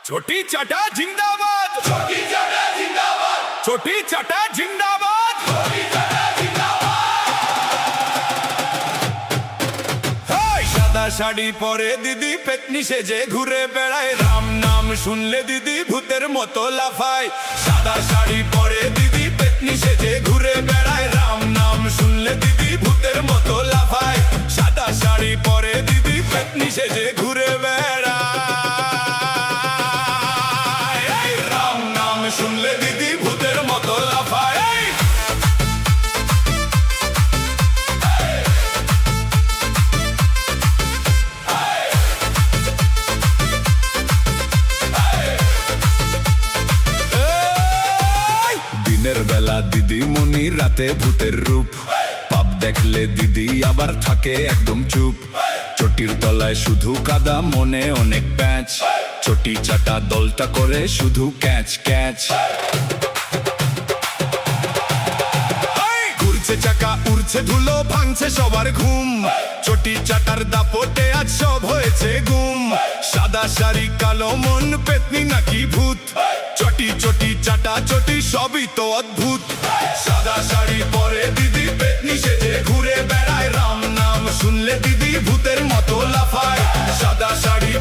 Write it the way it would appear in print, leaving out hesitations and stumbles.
छोटी चाटा जिंदाबाद, छोटी चाटा जिंदाबाद, छोटी चाटा जिंदाबाद। छोटी चाटा जिंदाबाद। সাদা শাড়ি পরে দিদি পেতনি সেজে ঘুরে বেড়ায়, রাম নাম শুনলে দিদি ভূতের মতো লাফায়। সাদা শাড়ি পরে দিদি পেতনি সেজে ঘুরে বেড়ায়, রাম নাম শুনলে দিদি ভূতের মতো লাফায়। সাদা শাড়ি পরে দিদি পেতনি সেজে ঘুরে বেড়ায়, এই রাম নাম শুনলে দিদি ভূতের মতো লাফায়। দিনের বেলা দিদি মনি, রাতে ভূতের রূপ। পাপ দেখলে দিদি আবার থাকে একদম চুপ। চটির তলায় শুধু কাদা, মনে অনেক প্যাঁচ। চটি চাটা দলটা করে শুধু ক্যাচ ক্যাচ। ঘুরছে চাকা, উড়ছে ধুলো, ভাঙছে সবার ঘুম। চটি চাটার দাপটে আজ সব হয়েছে গুম। সাদা শাড়ি কালো মন, পেতনি নাকি ভূত। চটি চটি চাটা চটি সবই তো অদ্ভুত। সাদা শাড়ি পরে দিদি পেতনি সেজে ঘুরে বেড়ায়, রাম নাম শুনলে দিদি ভূতের মতো লাফায়। সাদা শাড়ি